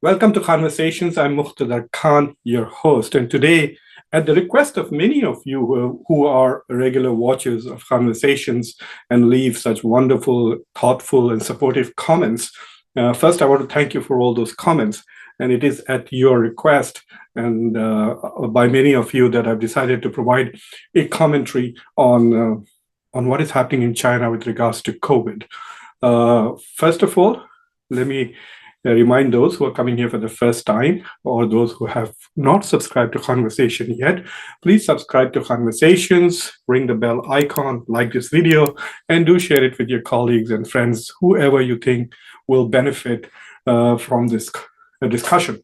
Welcome to Conversations. I'm Muqtedar Khan, your host. And today, at the request of many of you who are regular watchers of Conversations and leave such wonderful, thoughtful, and supportive comments, first, I want to thank you for all those comments. And it is at your request and by many of you that I've decided to provide a commentary on what is happening in China with regards to COVID. First of all, let me remind those who are coming here for the first time or those who have not subscribed to Conversation yet, please subscribe to Conversations, ring the bell icon, like this video, and do share it with your colleagues and friends, whoever you think will benefit from this discussion.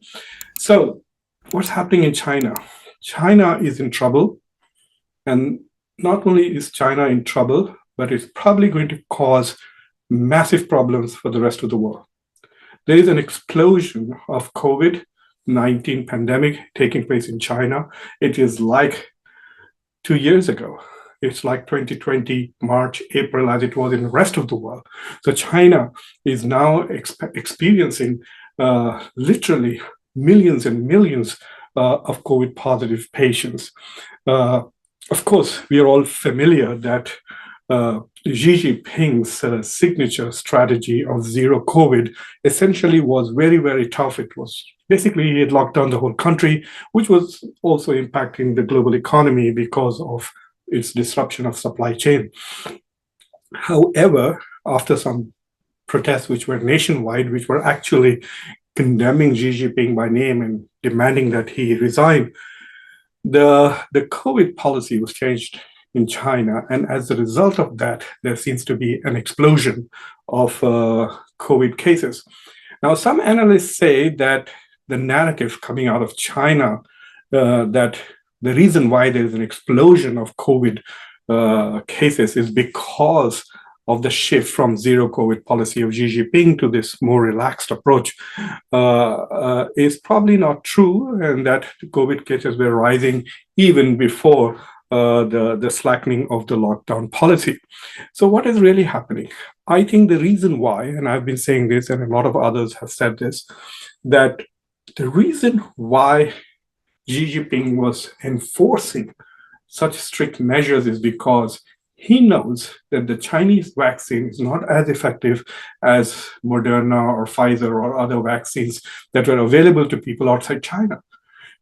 So what's happening in China? China is in trouble. And not only is China in trouble, but it's probably going to cause massive problems for the rest of the world. There is an explosion of COVID-19 pandemic taking place in China. It is like 2 years ago. It's like 2020, March, April, as it was in the rest of the world. So China is now experiencing literally millions and millions of COVID positive patients. Of course, we are all familiar that Xi Jinping's signature strategy of zero COVID essentially was very, very tough. It was basically, he had locked down the whole country, which was also impacting the global economy because of its disruption of supply chain. However, after some protests which were nationwide, which were actually condemning Xi Jinping by name and demanding that he resign, the COVID policy was changed in China. And as a result of that, there seems to be an explosion of COVID cases. Now, some analysts say that the narrative coming out of China, that the reason why there is an explosion of COVID cases is because of the shift from zero COVID policy of Xi Jinping to this more relaxed approach is probably not true, and that COVID cases were rising even before the slackening of the lockdown policy. So what is really happening? I think the reason why, and I've been saying this and a lot of others have said this, that the reason why Xi Jinping was enforcing such strict measures is because he knows that the Chinese vaccine is not as effective as Moderna or Pfizer or other vaccines that were available to people outside China.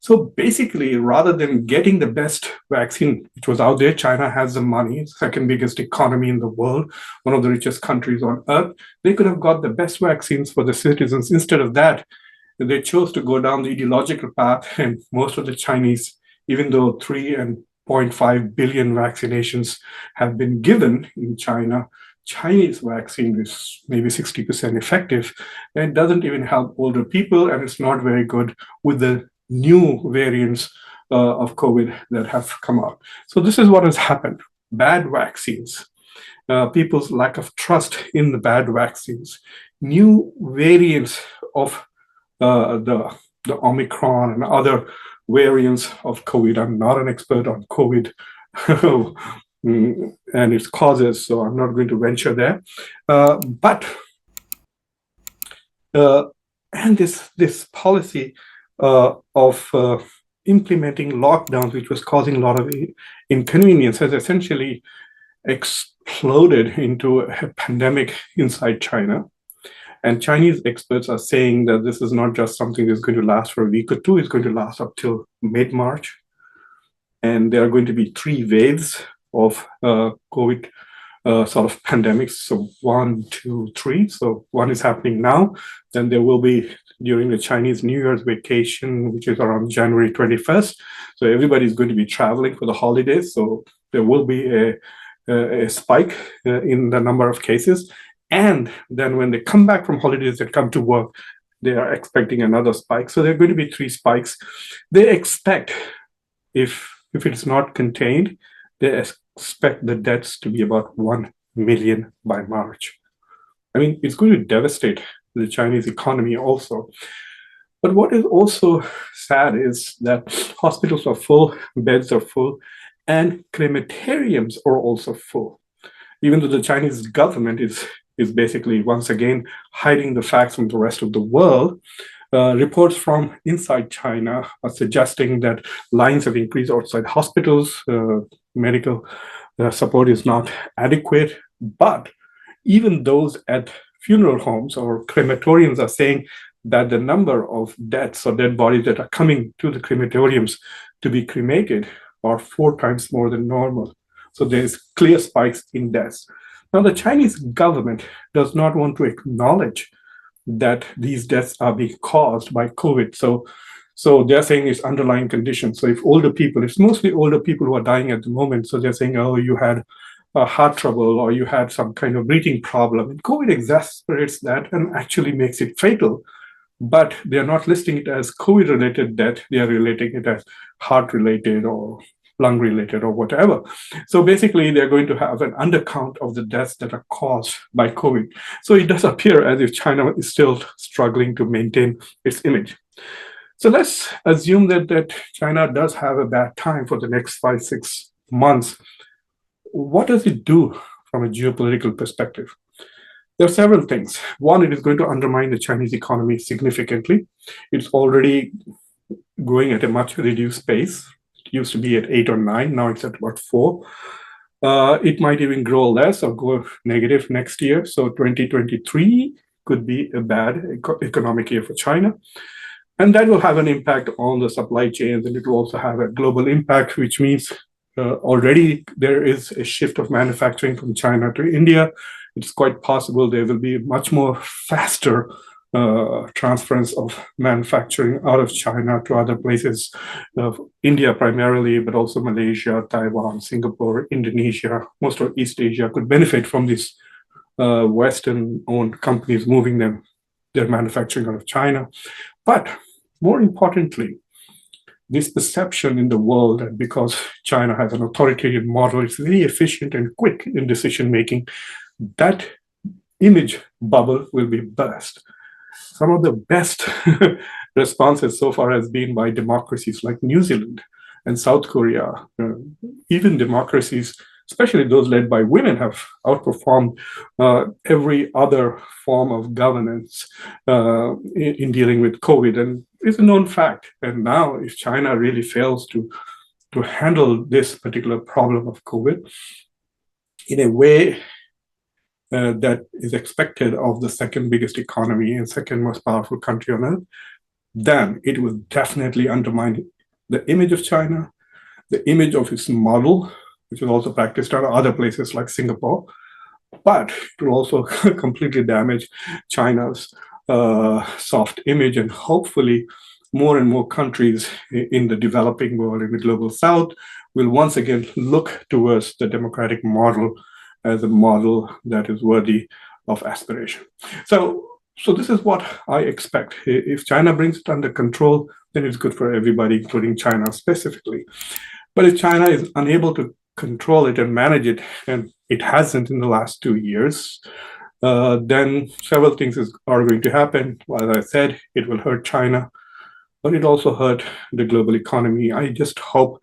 So basically, rather than getting the best vaccine which was out there, China has the money, second biggest economy in the world, one of the richest countries on earth. They could have got the best vaccines for the citizens. Instead of that, they chose to go down the ideological path, and most of the Chinese, even though 3.5 billion vaccinations have been given in China, Chinese vaccine is maybe 60% effective, and it doesn't even help older people, and it's not very good with the new variants of COVID that have come out. So this is what has happened. Bad vaccines, people's lack of trust in the bad vaccines, new variants of the Omicron and other variants of COVID. I'm not an expert on COVID and its causes, so I'm not going to venture there. And this policy of implementing lockdowns, which was causing a lot of inconvenience, has essentially exploded into a pandemic inside China. And Chinese experts are saying that this is not just something that's going to last for a week or two, it's going to last up till mid-March. And there are going to be 3 waves of COVID sort of pandemics. So 1, 2, 3. So one is happening now. Then there will be during the Chinese New Year's vacation, which is around January 21st. So everybody's going to be traveling for the holidays. So there will be a spike in the number of cases. And then when they come back from holidays and come to work, they are expecting another spike. So there are going to be 3 spikes. They expect, if it is not contained, they expect the deaths to be about 1 million by March. I mean, it's going to devastate the Chinese economy also. But what is also sad is that hospitals are full, beds are full, and crematoriums are also full. Even though the Chinese government is basically, once again, hiding the facts from the rest of the world, Reports from inside China are suggesting that lines have increased outside hospitals. Medical support is not adequate. But even those at funeral homes or crematoriums are saying that the number of deaths or dead bodies that are coming to the crematoriums to be cremated are 4 times more than normal. So there's clear spikes in deaths. Now, the Chinese government does not want to acknowledge that these deaths are being caused by COVID. So they're saying it's underlying conditions. So if older people, it's mostly older people who are dying at the moment. So they're saying, oh, you had heart trouble or you had some kind of breathing problem. And COVID exacerbates that and actually makes it fatal. But they're not listing it as COVID-related death. They are relating it as heart-related or lung-related or whatever. So basically, they're going to have an undercount of the deaths that are caused by COVID. So it does appear as if China is still struggling to maintain its image. So let's assume that China does have a bad time for the next 5-6 months. What does it do from a geopolitical perspective? There are several things. One, it is going to undermine the Chinese economy significantly. It's already growing at a much reduced pace. It used to be at 8 or 9, now it's at about 4. It might even grow less or go negative next year. So 2023 could be a bad economic year for China. And that will have an impact on the supply chains, and it will also have a global impact, which means already there is a shift of manufacturing from China to India. It's quite possible there will be much more faster transference of manufacturing out of China to other places, India primarily, but also Malaysia, Taiwan, Singapore, Indonesia, most of East Asia could benefit from these Western-owned companies moving their manufacturing out of China. But more importantly, this perception in the world that because China has an authoritarian model, it's very efficient and quick in decision making, that image bubble will be burst. Some of the best responses so far has been by democracies like New Zealand and South Korea. Even democracies, especially those led by women, have outperformed every other form of governance in dealing with COVID. And it's a known fact. And now, if China really fails to handle this particular problem of COVID in a way that is expected of the second biggest economy and second most powerful country on earth, then it will definitely undermine the image of China, the image of its model, which is also practiced in other places like Singapore, but it will also completely damage China's soft image, and hopefully more and more countries in the developing world, in the global south, will once again look towards the democratic model as a model that is worthy of aspiration. So this is what I expect. If China brings it under control, then it's good for everybody, including China specifically. But if China is unable to control it and manage it, and it hasn't in the last 2 years, then several things are going to happen. As I said, it will hurt China, but it also hurt the global economy. I just hope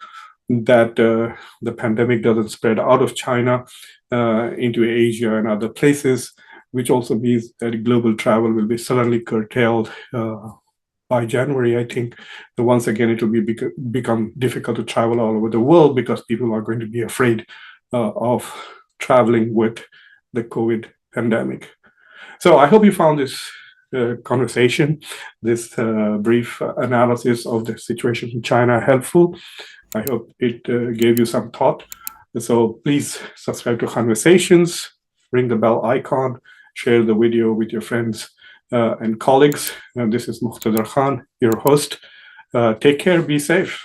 that the pandemic doesn't spread out of China into Asia and other places, which also means that global travel will be suddenly curtailed by January. I think that once again it will become difficult to travel all over the world because people are going to be afraid of traveling with the COVID pandemic. So I hope you found this conversation, this brief analysis of the situation in China helpful. I hope it gave you some thought. So please subscribe to Khanversations, ring the bell icon, share the video with your friends and colleagues. This is Muqtedar Khan, your host. Take care, be safe.